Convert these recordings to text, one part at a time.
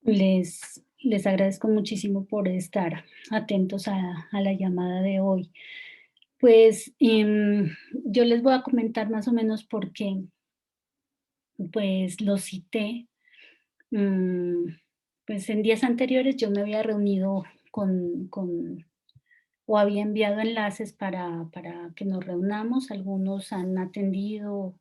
Les agradezco muchísimo por estar atentos a la llamada de hoy. Pues, yo les voy a comentar más o menos por qué, pues, lo cité. Mm, pues, en días anteriores yo me había reunido con o había enviado enlaces para que nos reunamos. Algunos han atendido,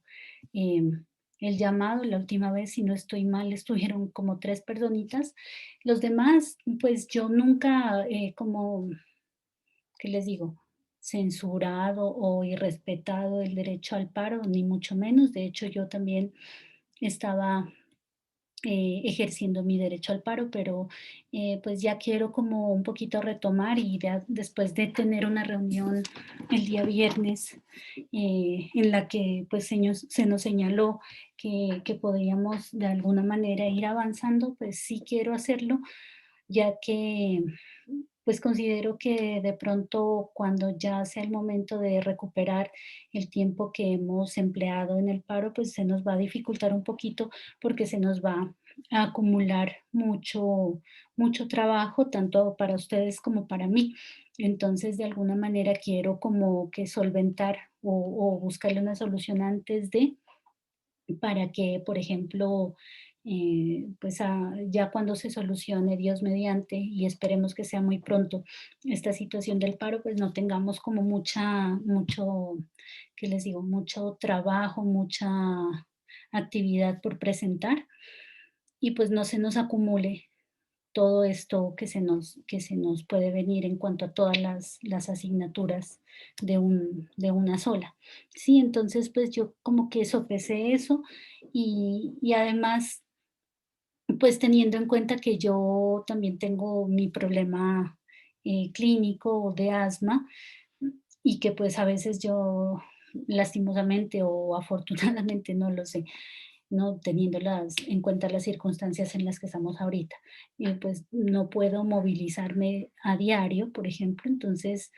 em, el llamado. La última vez, si no estoy mal, estuvieron como 3 personitas. Los demás, pues, yo nunca, como, ¿qué les digo?, censurado o irrespetado el derecho al paro, ni mucho menos. De hecho, yo también estaba ejerciendo mi derecho al paro, pero pues ya quiero como un poquito retomar y después de tener una reunión el día viernes en la que pues se nos señaló que podríamos de alguna manera ir avanzando, pues sí quiero hacerlo, ya que pues considero que de pronto cuando ya sea el momento de recuperar el tiempo que hemos empleado en el paro, pues se nos va a dificultar un poquito porque se nos va a acumular mucho trabajo, tanto para ustedes como para mí. Entonces, de alguna manera quiero como que solventar o buscarle una solución antes de, para que, por ejemplo, pues ya cuando se solucione, Dios mediante, y esperemos que sea muy pronto, esta situación del paro, pues no tengamos como ¿qué les digo? Mucho trabajo, mucha actividad por presentar y pues no se nos acumule todo esto que se nos puede venir en cuanto a todas las asignaturas de una sola. Sí, entonces, pues yo como que sopesé eso y además, pues teniendo en cuenta que yo también tengo mi problema clínico de asma y que pues a veces yo lastimosamente o afortunadamente, no lo sé, ¿no? Teniendo en cuenta las circunstancias en las que estamos ahorita. Pues no puedo movilizarme a diario, por ejemplo, entonces,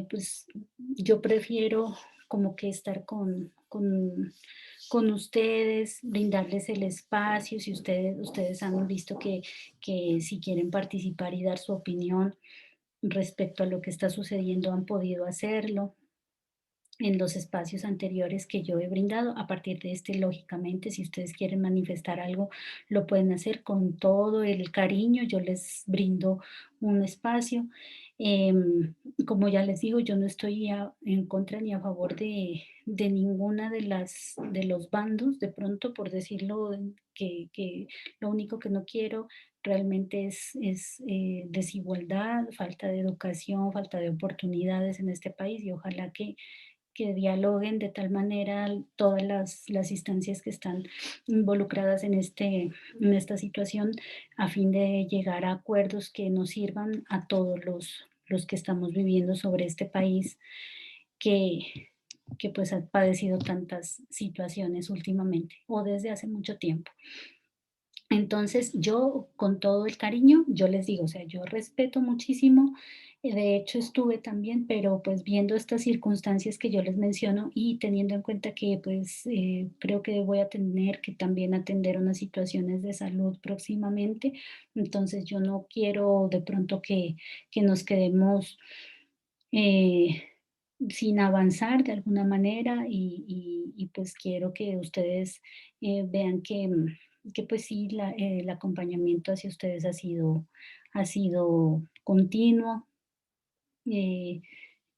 pues yo prefiero como que estar con ustedes, brindarles el espacio, si ustedes han visto que si quieren participar y dar su opinión respecto a lo que está sucediendo, han podido hacerlo en los espacios anteriores que yo he brindado. A partir de este, lógicamente, si ustedes quieren manifestar algo, lo pueden hacer con todo el cariño. Yo les brindo un espacio. Em, Como ya les digo, yo no estoy en contra ni a favor de ninguna de los bandos, de pronto, por decirlo, que lo único que no quiero realmente es desigualdad, falta de educación, falta de oportunidades en este país y ojalá que dialoguen de tal manera todas las instancias que están involucradas en esta situación a fin de llegar a acuerdos que nos sirvan a todos los que estamos viviendo sobre este país que, que pues ha padecido tantas situaciones últimamente o desde hace mucho tiempo. Entonces, yo con todo el cariño, yo les digo, o sea, yo respeto muchísimo, de hecho estuve también, pero pues viendo estas circunstancias que yo les menciono y teniendo en cuenta que pues creo que voy a tener que también atender unas situaciones de salud próximamente, entonces yo no quiero de pronto que nos quedemos eh, sin avanzar de alguna manera y pues quiero que ustedes vean que pues sí, el acompañamiento hacia ustedes ha sido continuo. Eh,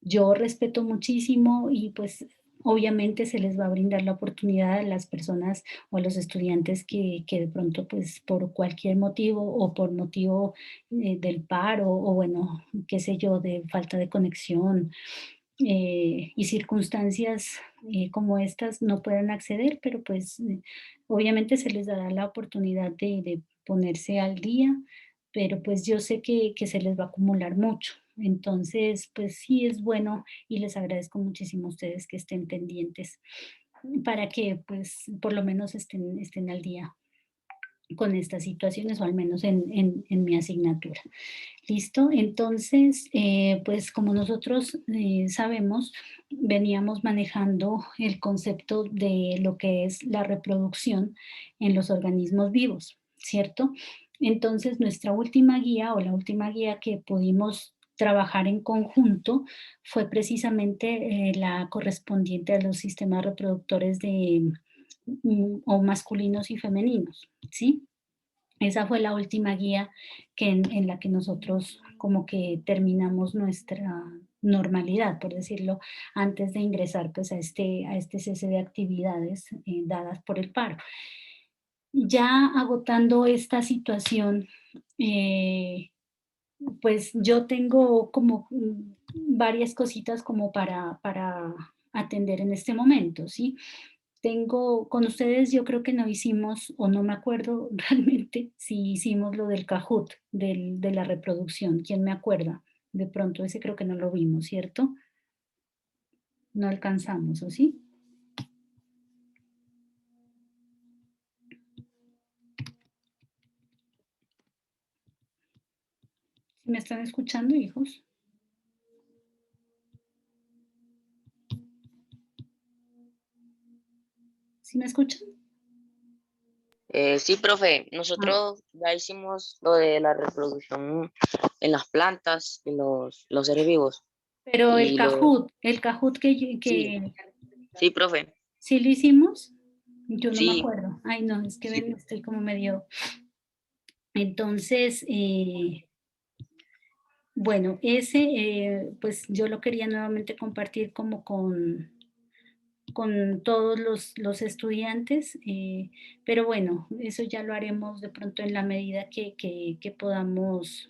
yo respeto muchísimo y pues obviamente se les va a brindar la oportunidad a las personas o a los estudiantes que de pronto pues por cualquier motivo o por motivo del paro o bueno, qué sé yo, de falta de conexión y circunstancias como estas no puedan acceder, pero pues obviamente se les dará la oportunidad de ponerse al día, pero pues yo sé que se les va a acumular mucho. Entonces, pues sí es bueno y les agradezco muchísimo a ustedes que estén pendientes para que pues por lo menos estén al día con estas situaciones o al menos en mi asignatura. ¿Listo? Entonces, pues como nosotros sabemos, veníamos manejando el concepto de lo que es la reproducción en los organismos vivos, ¿cierto? Entonces, nuestra última guía o la última guía que pudimos trabajar en conjunto fue precisamente la correspondiente a los sistemas reproductores de o masculinos y femeninos, ¿sí? Esa fue la última guía que en la que nosotros como que terminamos nuestra normalidad, por decirlo, antes de ingresar pues a este cese de actividades dadas por el paro. Ya agotando esta situación, eh, pues yo tengo como varias cositas como para atender en este momento, ¿sí? Tengo, con ustedes yo creo que no hicimos, o no me acuerdo realmente si hicimos lo del Kahoot, de la reproducción. ¿Quién me acuerda? De pronto ese creo que no lo vimos, ¿cierto? No alcanzamos, ¿o sí? ¿Me están escuchando, hijos? ¿Sí me escuchan? Sí, profe, Ah, nosotros ya hicimos lo de la reproducción en las plantas, en los seres vivos. pero Y lo, El Kahoot sí, que sí, profe, sí lo hicimos, yo no me sí, acuerdo. Ay, no, es que sí, ven, estoy como medio. Entonces, bueno, ese, pues yo lo quería nuevamente compartir como con todos los estudiantes, pero bueno, eso ya lo haremos de pronto en la medida que podamos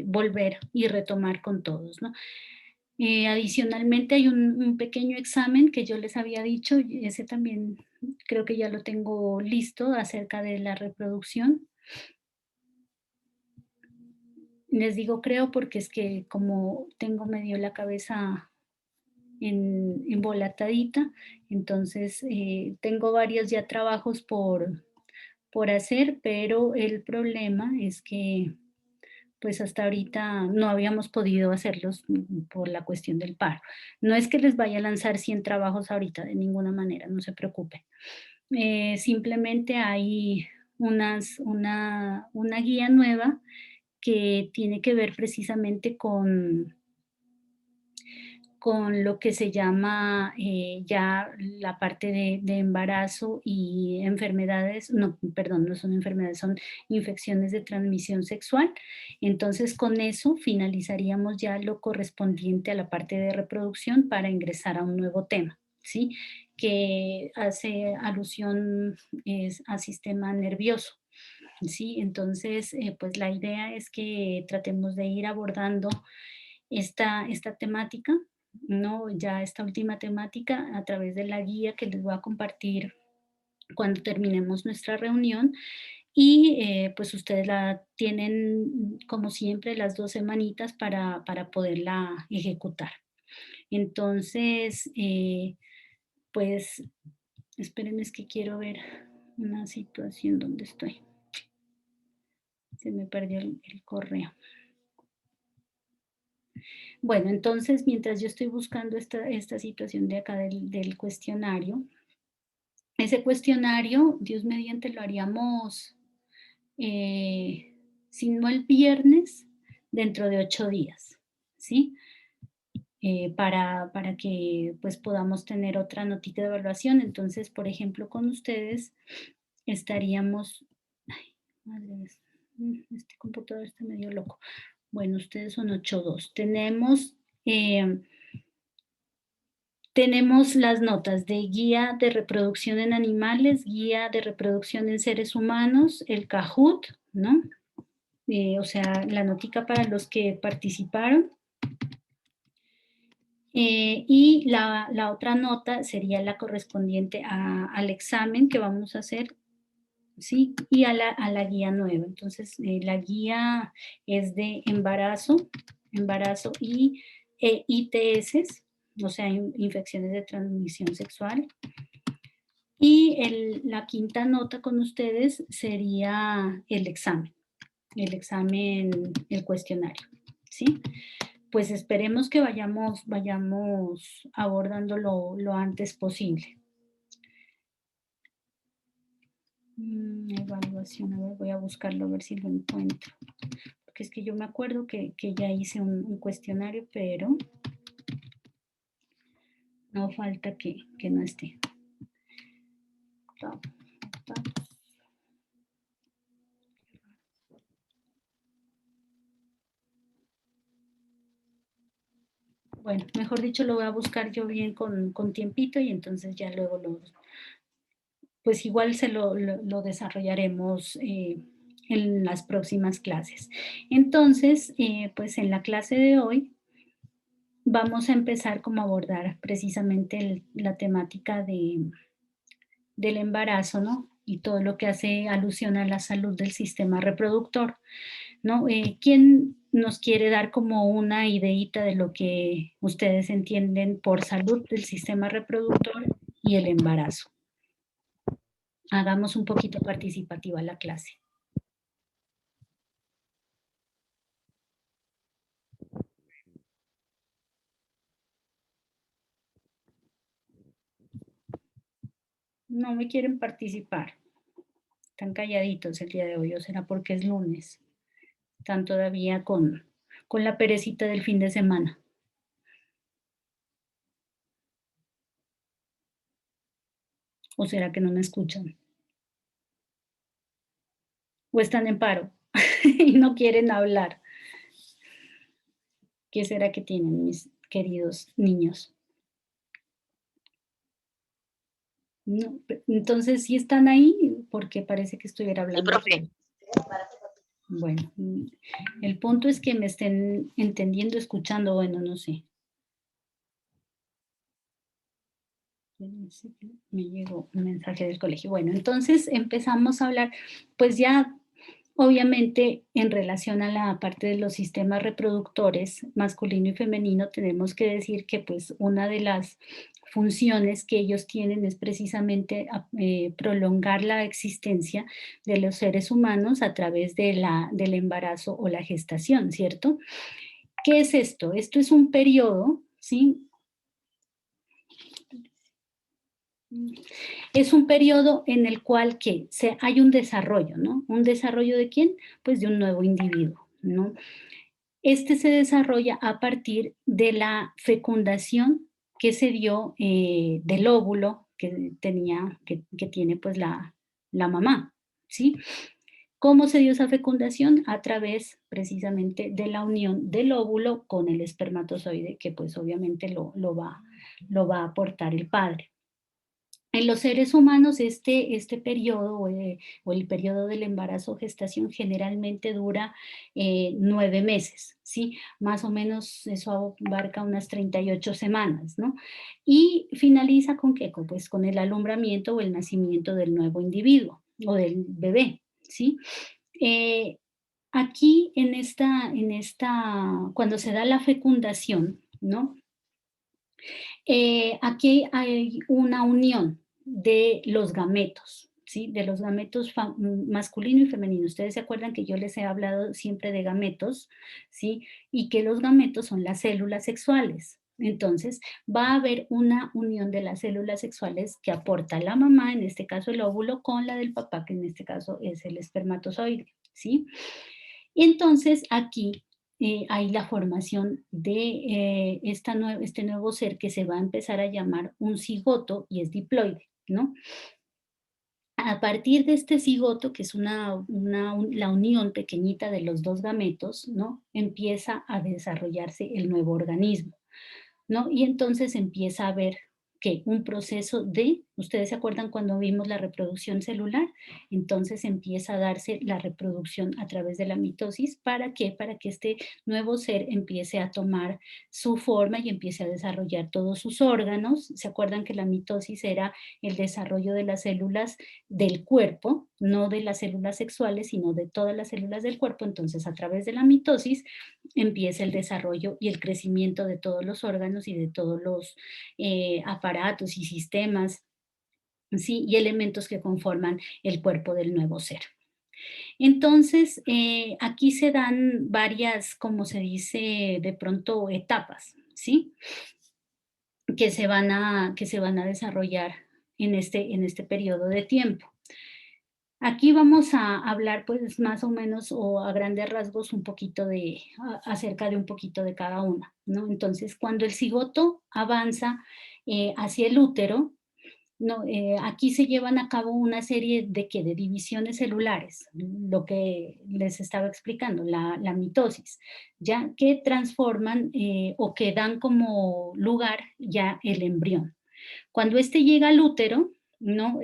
volver y retomar con todos, ¿no? Adicionalmente hay un pequeño examen que yo les había dicho, y ese también creo que ya lo tengo listo acerca de la reproducción. Les digo creo porque es que como tengo medio la cabeza embolatadita, entonces tengo varios ya trabajos por hacer, pero el problema es que pues hasta ahorita no habíamos podido hacerlos por la cuestión del paro. No es que les vaya a lanzar 100 trabajos ahorita, de ninguna manera, no se preocupen. Simplemente hay una guía nueva que tiene que ver precisamente con lo que se llama ya la parte de embarazo y enfermedades, no, perdón, no son enfermedades, son infecciones de transmisión sexual. Entonces, con eso finalizaríamos ya lo correspondiente a la parte de reproducción para ingresar a un nuevo tema, ¿sí? Que hace alusión al sistema nervioso. Sí, entonces, pues la idea es que tratemos de ir abordando esta temática, ¿no? Ya esta última temática a través de la guía que les voy a compartir cuando terminemos nuestra reunión y pues ustedes la tienen como siempre las 2 semanitas para poderla ejecutar. Entonces, pues espérenme, es que quiero ver una situación donde estoy. Se me perdió el correo. Bueno, entonces, mientras yo estoy buscando esta situación de acá del cuestionario, ese cuestionario, Dios mediante, lo haríamos, eh, si no el viernes, dentro de 8 días, ¿sí? Para que pues podamos tener otra notita de evaluación. Entonces, por ejemplo, con ustedes estaríamos, ay, madre, este computador está medio loco. Bueno, ustedes son 8.2. Eh, Tenemos las notas de guía de reproducción en animales, guía de reproducción en seres humanos, el Kahoot, ¿no? O sea, la notica para los que participaron. Y la otra nota sería la correspondiente al examen que vamos a hacer, ¿sí? Y a la guía nueva. Entonces, la guía es de embarazo y ITS, o sea, infecciones de transmisión sexual. Y la quinta nota con ustedes sería el cuestionario, ¿sí? Pues esperemos que vayamos abordándolo lo antes posible. Evaluación, a ver, voy a buscarlo a ver si lo encuentro. Porque es que yo me acuerdo que ya hice un cuestionario, pero no falta que no esté. Bueno, mejor dicho, lo voy a buscar yo bien con tiempito y entonces ya luego pues igual lo desarrollaremos en las próximas clases. Entonces, pues en la clase de hoy vamos a empezar como a abordar precisamente la temática del embarazo, ¿no? Y todo lo que hace alusión a la salud del sistema reproductor, ¿no? ¿Quién nos quiere dar como una ideita de lo que ustedes entienden por salud del sistema reproductor y el embarazo? Hagamos un poquito participativa la clase. No me quieren participar. Están calladitos el día de hoy, o será porque es lunes. Están todavía con la perecita del fin de semana. ¿O será que no me escuchan? ¿O están en paro y no quieren hablar? ¿Qué será que tienen mis queridos niños? No, entonces, ¿sí están ahí? Porque parece que estuviera Sí, hablando. profe. Bueno, el punto es que me estén entendiendo, escuchando, bueno, no sé. Me llegó un mensaje del colegio. Bueno, entonces empezamos a hablar, pues ya obviamente en relación a la parte de los sistemas reproductores masculino y femenino, tenemos que decir que pues una de las funciones que ellos tienen es precisamente prolongar la existencia de los seres humanos a través del embarazo o la gestación, ¿cierto? ¿Qué es esto? Esto es un periodo, ¿sí? Es un periodo en el cual hay un desarrollo, ¿no? ¿Un desarrollo de quién? Pues de un nuevo individuo, ¿no? Este se desarrolla a partir de la fecundación que se dio del óvulo que tiene pues la mamá, ¿sí? ¿Cómo se dio esa fecundación? A través precisamente de la unión del óvulo con el espermatozoide, que pues obviamente lo va a aportar el padre. En los seres humanos este periodo o el periodo del embarazo o gestación generalmente dura 9 meses, ¿sí? Más o menos eso abarca unas 38 semanas, ¿no? Y finaliza ¿con qué? Pues con el alumbramiento o el nacimiento del nuevo individuo o del bebé, ¿sí? Eh, aquí cuando se da la fecundación, ¿no? Aquí hay una unión de los gametos, ¿sí? De los gametos masculino y femenino. Ustedes se acuerdan que yo les he hablado siempre de gametos, ¿sí? Y que los gametos son las células sexuales. Entonces, va a haber una unión de las células sexuales que aporta la mamá, en este caso el óvulo, con la del papá, que en este caso es el espermatozoide, ¿sí? Y entonces aquí hay la formación de este nuevo ser que se va a empezar a llamar un cigoto y es diploide, ¿no? A partir de este cigoto, que es la unión pequeñita de los dos gametos, ¿no? Empieza a desarrollarse el nuevo organismo, ¿no? Y entonces empieza a haber que un proceso ¿ustedes se acuerdan cuando vimos la reproducción celular? Entonces empieza a darse la reproducción a través de la mitosis. ¿Para qué? Para que este nuevo ser empiece a tomar su forma y empiece a desarrollar todos sus órganos. ¿Se acuerdan que la mitosis era el desarrollo de las células del cuerpo, no de las células sexuales, sino de todas las células del cuerpo? Entonces, a través de la mitosis empieza el desarrollo y el crecimiento de todos los órganos y de todos los aparatos y sistemas, ¿sí? Y elementos que conforman el cuerpo del nuevo ser. Entonces, aquí se dan varias, como se dice de pronto, etapas, ¿sí? Que se van a desarrollar en este periodo de tiempo. Aquí vamos a hablar, pues, más o menos, o a grandes rasgos, un poquito acerca de un poquito de cada una, ¿no? Entonces, cuando el cigoto avanza, hacia el útero, no, aquí se llevan a cabo una serie de divisiones celulares, lo que les estaba explicando, la mitosis, ya que transforman, o que dan como lugar ya el embrión. Cuando éste llega al útero, ¿no?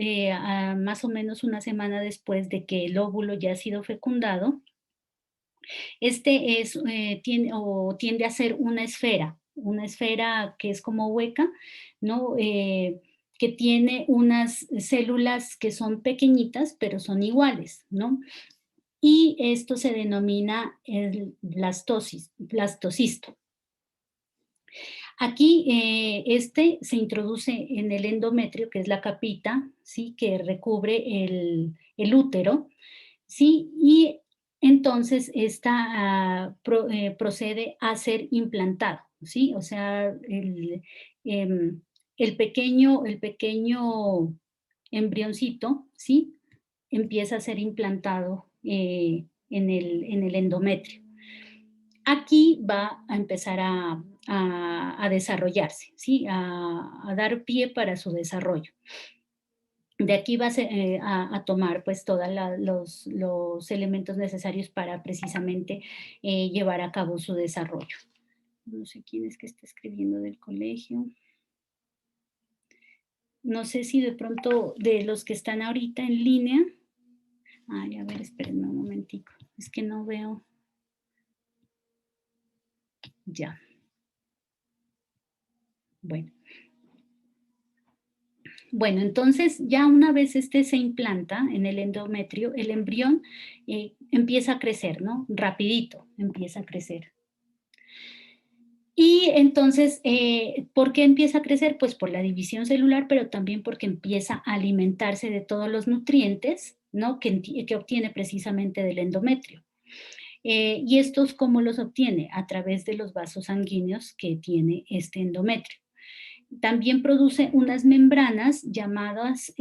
Más o menos una semana después de que el óvulo ya ha sido fecundado, tiende a ser una esfera que es como hueca, ¿no? Que tiene unas células que son pequeñitas, pero son iguales, ¿no? Y esto se denomina el blastocisto. Aquí, este se introduce en el endometrio, que es la capita, ¿sí? Que recubre el útero, ¿sí? Y entonces procede a ser implantado, ¿sí? O sea, em, el pequeño embrioncito, ¿sí? Empieza a ser implantado en el endometrio. Aquí va a empezar a desarrollarse, ¿sí? A dar pie para su desarrollo. De aquí va a tomar pues todos los elementos necesarios para precisamente llevar a cabo su desarrollo. No sé quién es que está escribiendo del colegio. No sé si de pronto de los que están ahorita en línea. Ay, a ver, espérenme un momentico. Es que no veo. Ya, bueno. Bueno, entonces ya una vez este se implanta en el endometrio, el embrión empieza a crecer, ¿no? Rapidito empieza a crecer. Y entonces, ¿por qué empieza a crecer? Pues por la división celular, pero también porque empieza a alimentarse de todos los nutrientes, ¿no? Que obtiene precisamente del endometrio. ¿Y estos cómo los obtiene? A través de los vasos sanguíneos que tiene este endometrio. También produce unas membranas llamadas,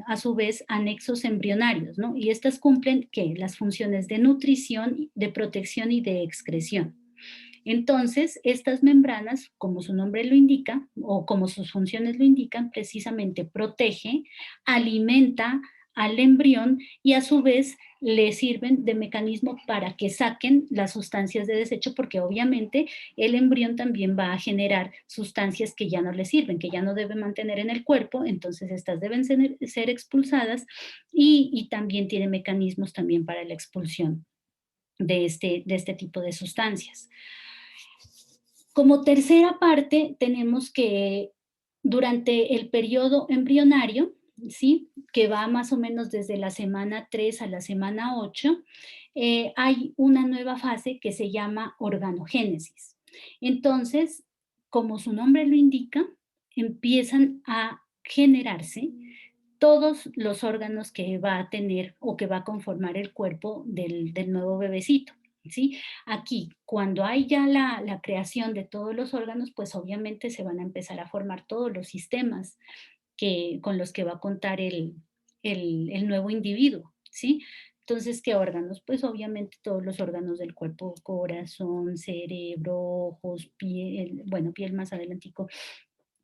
a su vez, anexos embrionarios, ¿no? Y estas cumplen, ¿qué? Las funciones de nutrición, de protección y de excreción. Entonces, estas membranas, como su nombre lo indica, o como sus funciones lo indican, precisamente protege, alimenta al embrión y a su vez le sirven de mecanismo para que saquen las sustancias de desecho, porque obviamente el embrión también va a generar sustancias que ya no le sirven, que ya no debe mantener en el cuerpo, entonces estas deben ser expulsadas y también tiene mecanismos también para la expulsión de este tipo de sustancias. Como tercera parte, tenemos que durante el periodo embrionario, ¿sí? Que va más o menos desde la semana 3 a la semana 8, hay una nueva fase que se llama organogénesis. Entonces, como su nombre lo indica, empiezan a generarse todos los órganos que va a tener o que va a conformar el cuerpo del nuevo bebecito, ¿sí? Aquí, cuando hay ya la creación de todos los órganos, pues obviamente se van a empezar a formar todos los sistemas con los que va a contar el nuevo individuo, ¿sí? Entonces, ¿qué órganos? Pues obviamente todos los órganos del cuerpo, corazón, cerebro, ojos, piel, bueno, piel más adelantico,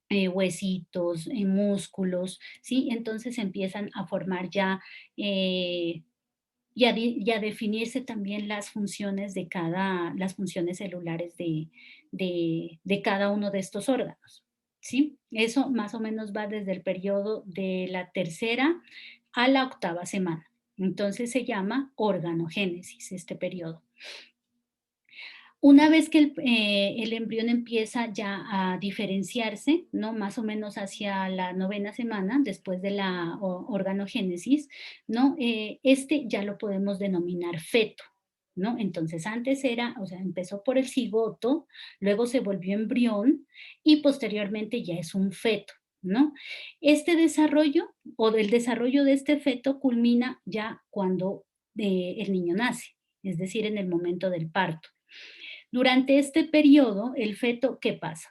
huesitos, músculos, ¿sí? Entonces empiezan a formar ya, y a definirse también las funciones celulares de cada uno de estos órganos, ¿sí? Eso más o menos va desde el periodo de la tercera a la octava semana. Entonces se llama organogénesis este periodo. Una vez que el embrión empieza ya a diferenciarse, ¿no? Más o menos hacia la novena semana, después de la organogénesis, ¿no? Este ya lo podemos denominar feto, ¿no? Entonces antes era, o sea, empezó por el cigoto, luego se volvió embrión y posteriormente ya es un feto, ¿no? Este desarrollo o del desarrollo de este feto culmina ya cuando el niño nace, es decir, en el momento del parto. Durante este periodo, el feto, ¿qué pasa?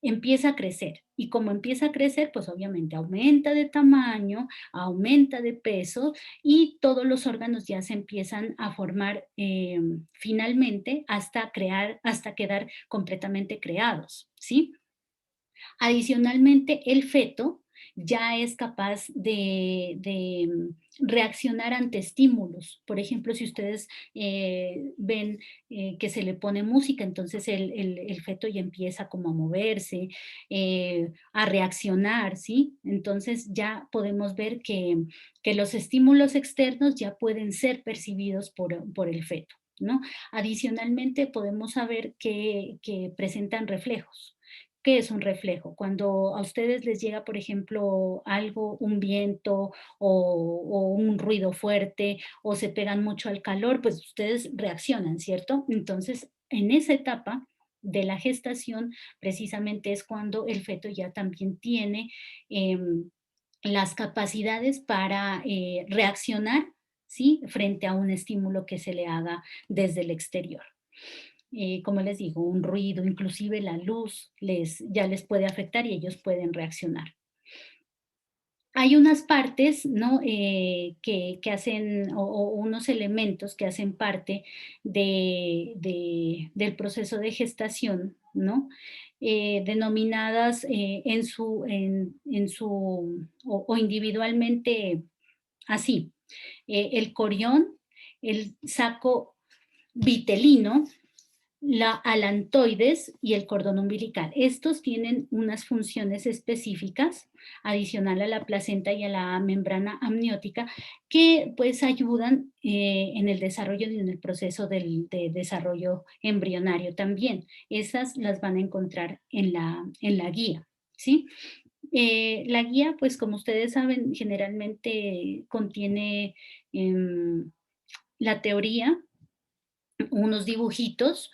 empieza a crecer. Y como empieza a crecer, pues obviamente aumenta de tamaño, aumenta de peso y todos los órganos ya se empiezan a formar finalmente hasta quedar completamente creados, ¿sí? Adicionalmente, el feto ya es capaz de reaccionar ante estímulos. Por ejemplo, si ustedes ven que se le pone música, entonces el feto ya empieza como a moverse, a reaccionar, ¿sí? Entonces ya podemos ver que los estímulos externos ya pueden ser percibidos por el feto, ¿no? Adicionalmente, podemos saber que presentan reflejos. ¿Qué es un reflejo? Cuando a ustedes les llega, por ejemplo, algo, un viento o un ruido fuerte o se pegan mucho al calor, pues ustedes reaccionan, ¿cierto? Entonces, en esa etapa de la gestación, precisamente es cuando el feto ya también tiene em, las capacidades para reaccionar, ¿sí? Frente a un estímulo que se le haga desde el exterior. Como les digo, un ruido, inclusive la luz ya les puede afectar y ellos pueden reaccionar. Hay unas partes, ¿no? Que hacen, o unos elementos que hacen parte del proceso de gestación, ¿no? Denominadas en su, o individualmente así, el corión, el saco vitelino, la alantoides y el cordón umbilical. Estos tienen unas funciones específicas adicional a la placenta y a la membrana amniótica que pues ayudan en el desarrollo y en el proceso de desarrollo embrionario también. Esas las van a encontrar en la guía, ¿sí? La guía, pues como ustedes saben, generalmente contiene la teoría, unos dibujitos.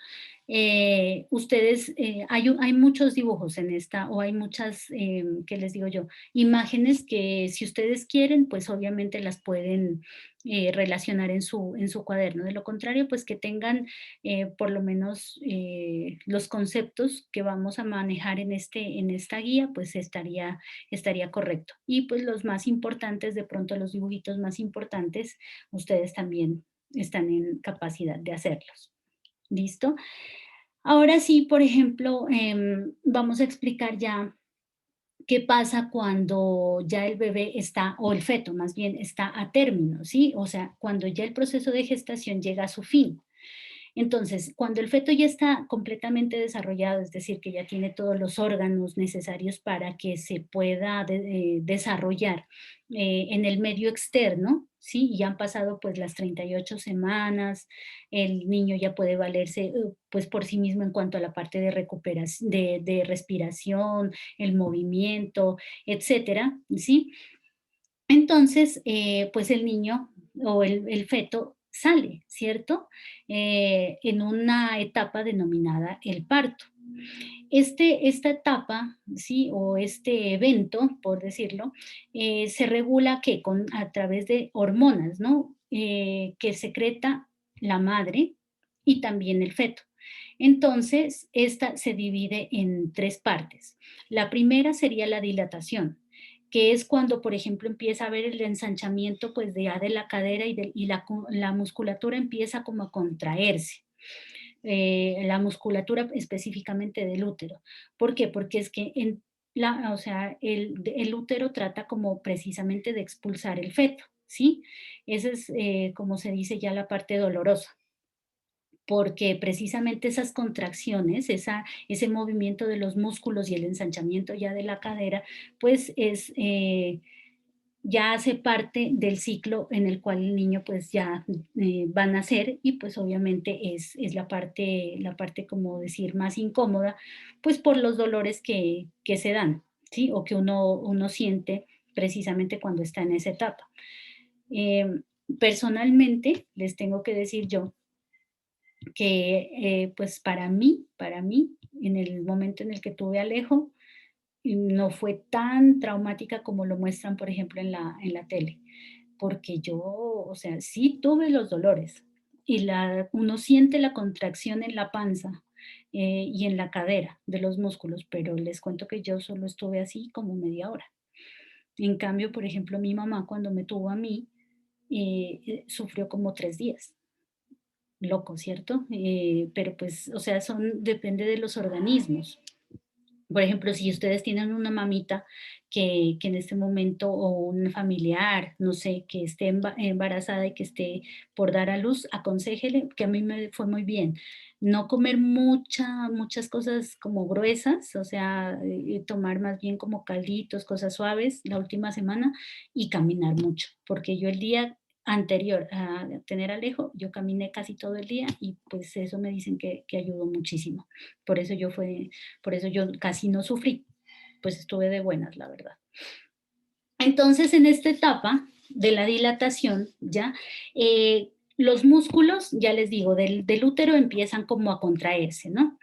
Ustedes, hay muchos dibujos en esta, o hay muchas, ¿qué les digo yo? Imágenes que si ustedes quieren, pues obviamente las pueden relacionar en su cuaderno. De lo contrario, pues que tengan por lo menos los conceptos que vamos a manejar en esta guía, pues estaría correcto. Y pues los más importantes, de pronto los dibujitos más importantes, ustedes también están en capacidad de hacerlos. ¿Listo? Ahora sí, por ejemplo, vamos a explicar ya qué pasa cuando ya el bebé está, o el feto más bien, está a término, ¿sí? O sea, cuando ya el proceso de gestación llega a su fin. Entonces, cuando el feto ya está completamente desarrollado, es decir, que ya tiene todos los órganos necesarios para que se pueda desarrollar en el medio externo, ¿sí? Y ya han pasado pues las 38 semanas, el niño ya puede valerse pues por sí mismo en cuanto a la parte de recuperación, de respiración, el movimiento, etcétera, ¿sí? Entonces, pues el niño o el feto sale, ¿cierto? En una etapa denominada el parto. Esta etapa, ¿sí? O este evento, por decirlo, se regula que a través de hormonas, ¿no? Que secreta la madre y también el feto. Entonces, esta se divide en tres partes. La primera sería la dilatación, que es cuando, por ejemplo, empieza a haber el ensanchamiento pues de la cadera la musculatura empieza como a contraerse, la musculatura específicamente del útero. ¿Por qué? Porque es que o sea, el útero trata como precisamente de expulsar el feto, ¿sí? Esa es, como se dice ya, la parte dolorosa, porque precisamente esas contracciones, ese movimiento de los músculos y el ensanchamiento ya de la cadera, pues ya hace parte del ciclo en el cual el niño pues ya va a nacer y pues obviamente es la parte como decir más incómoda, pues por los dolores que se dan, ¿sí? O que uno siente precisamente cuando está en esa etapa. Personalmente, les tengo que decir yo que pues para mí, en el momento en el que tuve a Alejo, no fue tan traumática como lo muestran, por ejemplo, en la tele, porque yo, o sea, sí tuve los dolores y uno siente la contracción en la panza, y en la cadera de los músculos, pero les cuento que yo solo estuve así como media hora. En cambio, por ejemplo, mi mamá cuando me tuvo a mí, sufrió como 3 días. Loco, ¿cierto? Pero pues, o sea, depende de los organismos. Por ejemplo, si ustedes tienen una mamita que en este momento, o un familiar, no sé, que esté embarazada y que esté por dar a luz, aconséjele, que a mí me fue muy bien, no comer muchas cosas como gruesas, o sea, tomar más bien como calditos, cosas suaves la última semana y caminar mucho, porque yo el día anterior a tener a Alejo, yo caminé casi todo el día y pues eso me dicen que ayudó muchísimo. Por eso por eso yo casi no sufrí, pues estuve de buenas, la verdad. Entonces, en esta etapa de la dilatación, ya, los músculos, ya les digo, del útero empiezan como a contraerse, ¿no?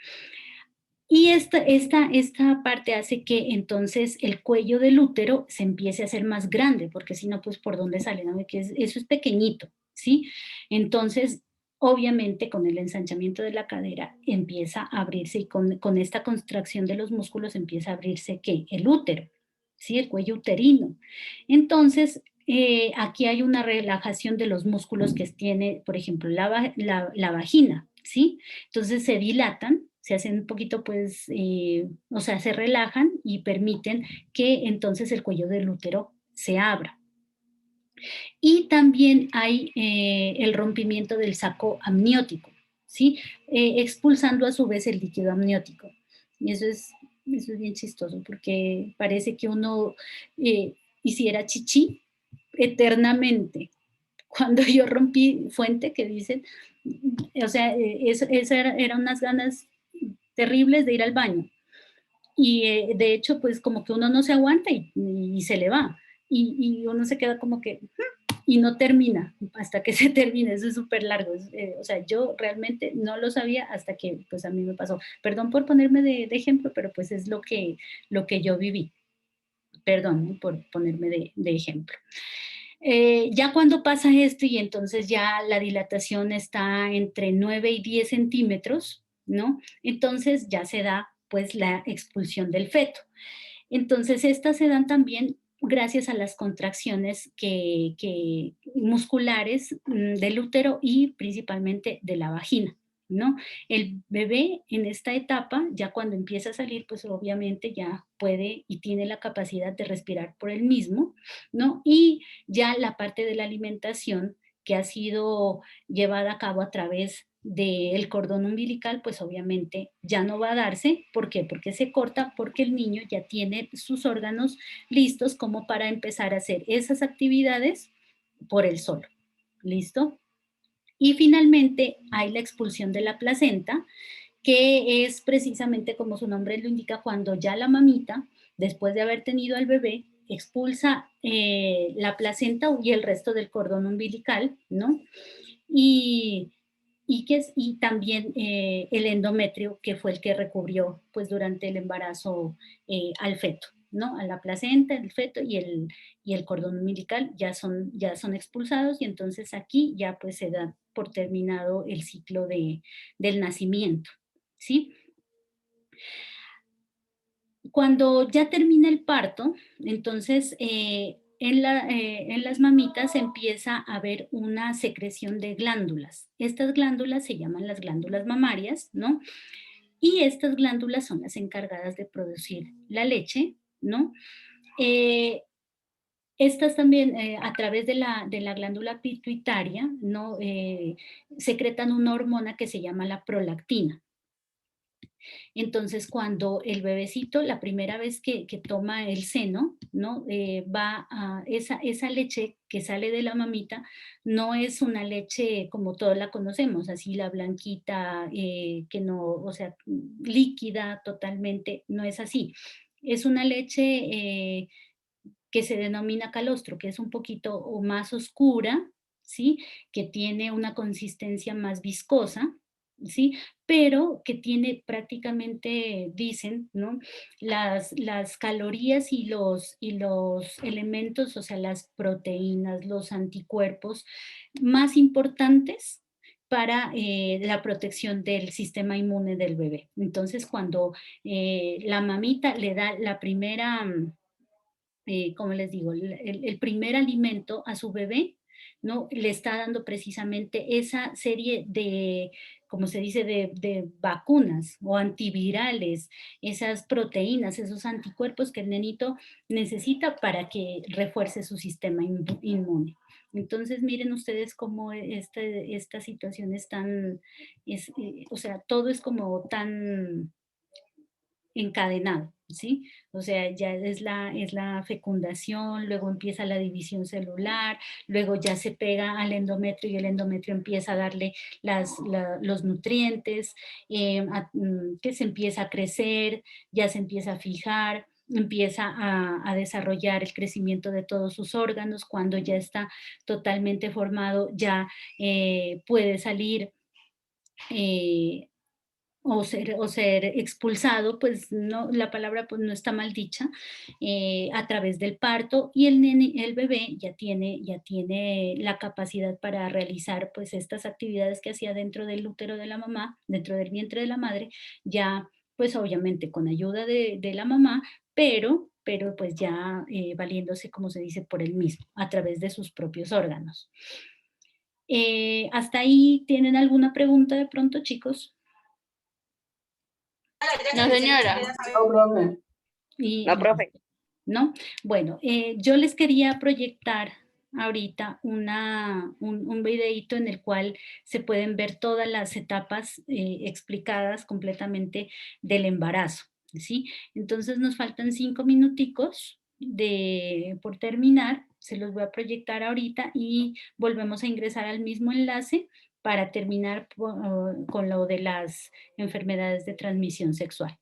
Y esta parte hace que entonces el cuello del útero se empiece a hacer más grande, porque si no, pues, ¿por dónde sale? ¿No? Que eso es pequeñito, ¿sí? Entonces, obviamente, con el ensanchamiento de la cadera empieza a abrirse y con esta contracción de los músculos empieza a abrirse, ¿qué? El útero, ¿sí? El cuello uterino. Entonces, aquí hay una relajación de los músculos que tiene, por ejemplo, la vagina, ¿sí? Entonces se dilatan, se hacen un poquito, pues, o sea, se relajan y permiten que entonces el cuello del útero se abra. Y también hay el rompimiento del saco amniótico, ¿sí? Expulsando a su vez el líquido amniótico. Y eso es bien chistoso porque parece que uno hiciera chichi eternamente. Cuando yo rompí fuente, que dicen, o sea, eso era unas ganas terribles de ir al baño. Y de hecho, pues como que uno no se aguanta y se le va. Y uno se queda como que, y no termina hasta que se termine, eso es súper largo. O sea, yo realmente no lo sabía hasta que pues a mí me pasó. Perdón por ponerme de ejemplo, pero pues es lo que yo viví. Perdón, ¿no? Por ponerme de ejemplo. Ya cuando pasa esto y entonces ya la dilatación está entre 9 y 10 centímetros, ¿no? Entonces ya se da pues la expulsión del feto. Entonces estas se dan también gracias a las contracciones musculares del útero y principalmente de la vagina, ¿no? El bebé en esta etapa, ya cuando empieza a salir, pues obviamente ya puede y tiene la capacidad de respirar por él mismo, ¿no? Y ya la parte de la alimentación que ha sido llevada a cabo a través del cordón umbilical, pues obviamente ya no va a darse. ¿Por qué? Porque se corta, porque el niño ya tiene sus órganos listos como para empezar a hacer esas actividades por él solo. ¿Listo? Y finalmente hay la expulsión de la placenta, que es precisamente como su nombre lo indica, cuando ya la mamita, después de haber tenido al bebé, expulsa la placenta y el resto del cordón umbilical, ¿no? Y, y también el endometrio, que fue el que recubrió pues durante el embarazo al feto, ¿no? A la placenta, el feto y el cordón umbilical ya son expulsados y entonces aquí ya pues se da por terminado el ciclo del nacimiento, ¿sí? Cuando ya termina el parto, entonces en las mamitas empieza a haber una secreción de glándulas. Estas glándulas se llaman las glándulas mamarias, ¿no? Y estas glándulas son las encargadas de producir la leche, ¿no? Eh, estas también, a través de la glándula pituitaria, ¿no? Secretan una hormona que se llama la prolactina. Entonces, cuando el bebecito, la primera vez que toma el seno, ¿no? Va a esa leche que sale de la mamita, no es una leche como todos la conocemos, así la blanquita, que no, o sea, líquida totalmente, no es así. Es una leche que se denomina calostro, que es un poquito o más oscura, ¿sí? Que tiene una consistencia más viscosa, ¿sí? Pero que tiene prácticamente, dicen, ¿no? Las calorías y los elementos, o sea, las proteínas, los anticuerpos más importantes para la protección del sistema inmune del bebé. Entonces, cuando la mamita le da la primera, como les digo, el primer alimento a su bebé, ¿no? Le está dando precisamente esa serie de, como se dice, de vacunas o antivirales, esas proteínas, esos anticuerpos que el nenito necesita para que refuerce su sistema inmune. Entonces, miren ustedes cómo esta situación es tan, o sea, todo es como tan encadenado, ¿sí? O sea, ya es la fecundación, luego empieza la división celular, luego ya se pega al endometrio y el endometrio empieza a darle los nutrientes, que se empieza a crecer, ya se empieza a fijar, empieza a desarrollar el crecimiento de todos sus órganos. Cuando ya está totalmente formado, ya puede salir eh, o ser expulsado, pues no, la palabra pues no está mal dicha, a través del parto, y el bebé ya tiene la capacidad para realizar pues estas actividades que hacía dentro del útero de la mamá, dentro del vientre de la madre, ya pues obviamente con ayuda de la mamá, pero pues ya valiéndose, como se dice, por él mismo, a través de sus propios órganos. ¿Hasta ahí tienen alguna pregunta de pronto, chicos? No, señora. No, profe. No, profe. ¿No? Bueno, yo les quería proyectar ahorita un videíto en el cual se pueden ver todas las etapas explicadas completamente del embarazo, ¿sí? Entonces nos faltan 5 minuticos por terminar, se los voy a proyectar ahorita y volvemos a ingresar al mismo enlace para terminar con lo de las enfermedades de transmisión sexual.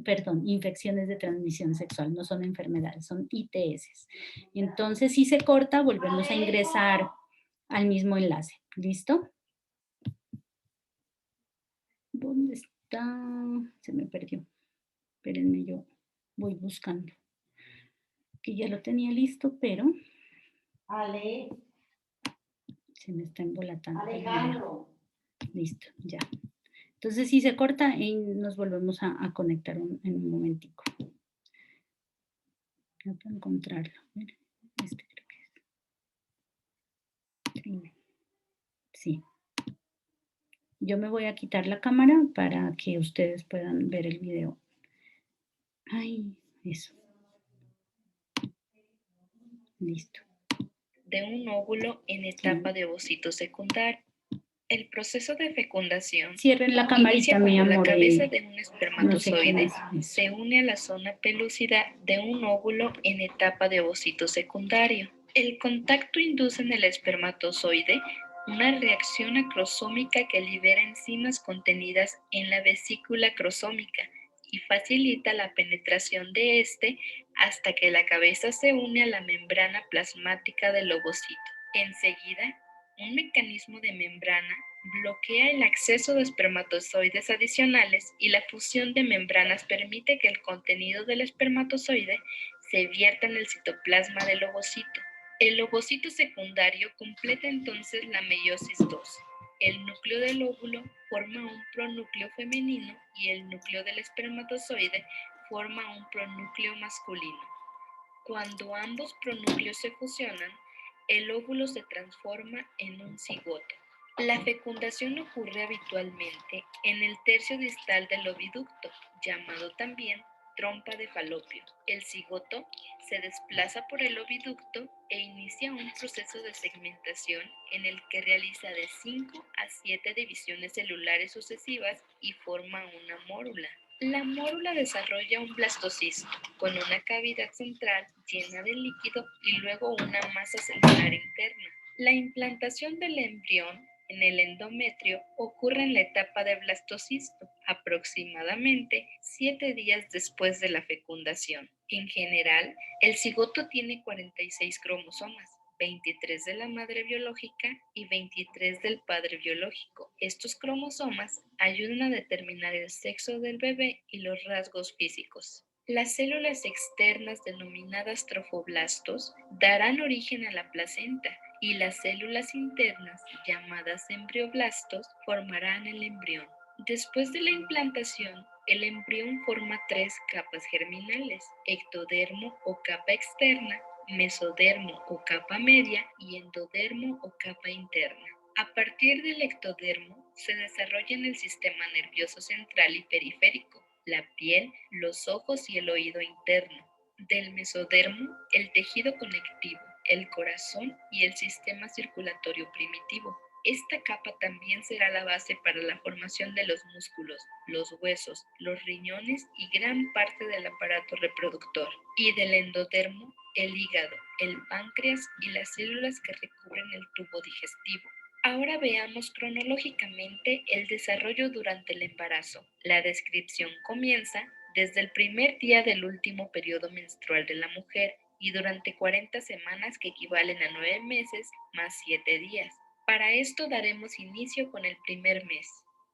Perdón, infecciones de transmisión sexual, no son enfermedades, son ITS. Entonces, si se corta, volvemos a ingresar al mismo enlace. ¿Listo? ¿Dónde está? Se me perdió. Espérenme, yo voy buscando. Que ya lo tenía listo, pero Ale, se me está embolatando. Alejandro. Listo, ya. Entonces, si se corta, nos volvemos a conectar en un momentico. Voy a encontrarlo. Este creo que es. Sí. Yo me voy a quitar la cámara para que ustedes puedan ver el video. Ay, eso. Listo. De un óvulo en etapa de ovocito secundario. El proceso de fecundación Cierren la camarita, mi cuando amor. la cabeza de un No sé espermatozoide quién es. se une a la zona pelúcida de un óvulo en etapa de ovocito secundario. El contacto induce en el espermatozoide una reacción acrosómica que libera enzimas contenidas en la vesícula acrosómica y facilita la penetración de este hasta que la cabeza se une a la membrana plasmática del ovocito. Enseguida, un mecanismo de membrana bloquea el acceso de espermatozoides adicionales y la fusión de membranas permite que el contenido del espermatozoide se vierta en el citoplasma del ovocito. El ovocito secundario completa entonces la meiosis 2. El núcleo del óvulo forma un pronúcleo femenino y el núcleo del espermatozoide forma un pronúcleo masculino. Cuando ambos pronúcleos se fusionan, el óvulo se transforma en un cigoto. La fecundación ocurre habitualmente en el tercio distal del oviducto, llamado también trompa de falopio. El cigoto se desplaza por el oviducto e inicia un proceso de segmentación en el que realiza de 5 a 7 divisiones celulares sucesivas y forma una mórula. La mórula desarrolla un blastocisto con una cavidad central llena de líquido y luego una masa celular interna. La implantación del embrión en el endometrio ocurre en la etapa de blastocisto, aproximadamente 7 días después de la fecundación. En general, el cigoto tiene 46 cromosomas, 23 de la madre biológica y 23 del padre biológico. Estos cromosomas ayudan a determinar el sexo del bebé y los rasgos físicos. Las células externas denominadas trofoblastos darán origen a la placenta y las células internas, llamadas embrioblastos, formarán el embrión. Después de la implantación, el embrión forma 3 capas germinales: ectodermo o capa externa, mesodermo o capa media y endodermo o capa interna. A partir del ectodermo se desarrollan el sistema nervioso central y periférico, la piel, los ojos y el oído interno. Del mesodermo, el tejido conectivo, el corazón y el sistema circulatorio primitivo. Esta capa también será la base para la formación de los músculos, los huesos, los riñones y gran parte del aparato reproductor. Y del endodermo, el hígado, el páncreas y las células que recubren el tubo digestivo. Ahora veamos cronológicamente el desarrollo durante el embarazo. La descripción comienza desde el primer día del último periodo menstrual de la mujer y durante 40 semanas, que equivalen a 9 meses más 7 días. Para esto daremos inicio con el primer mes,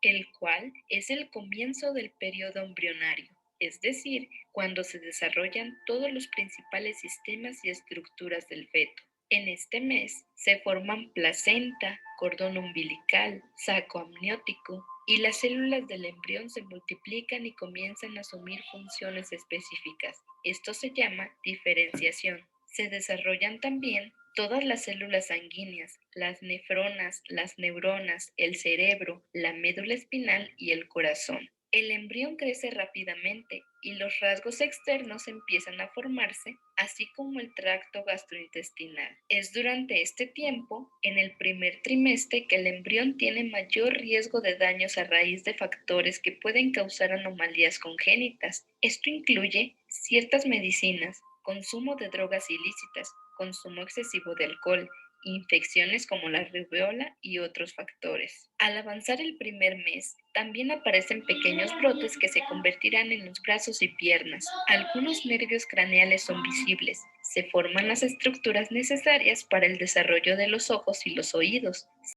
el cual es el comienzo del periodo embrionario, es decir, cuando se desarrollan todos los principales sistemas y estructuras del feto. En este mes se forman placenta, cordón umbilical, saco amniótico, y las células del embrión se multiplican y comienzan a asumir funciones específicas. Esto se llama diferenciación. Se desarrollan también todas las células sanguíneas, las nefronas, las neuronas, el cerebro, la médula espinal y el corazón. El embrión crece rápidamente y los rasgos externos empiezan a formarse, así como el tracto gastrointestinal. Es durante este tiempo, en el primer trimestre, que el embrión tiene mayor riesgo de daños a raíz de factores que pueden causar anomalías congénitas. Esto incluye ciertas medicinas, consumo de drogas ilícitas, consumo excesivo de alcohol, infecciones como la rubiola y otros factores. Al avanzar el primer mes, también aparecen pequeños brotes que se convertirán en los brazos y piernas. Algunos nervios craneales son visibles. Se forman las estructuras necesarias para el desarrollo de los ojos y los oídos.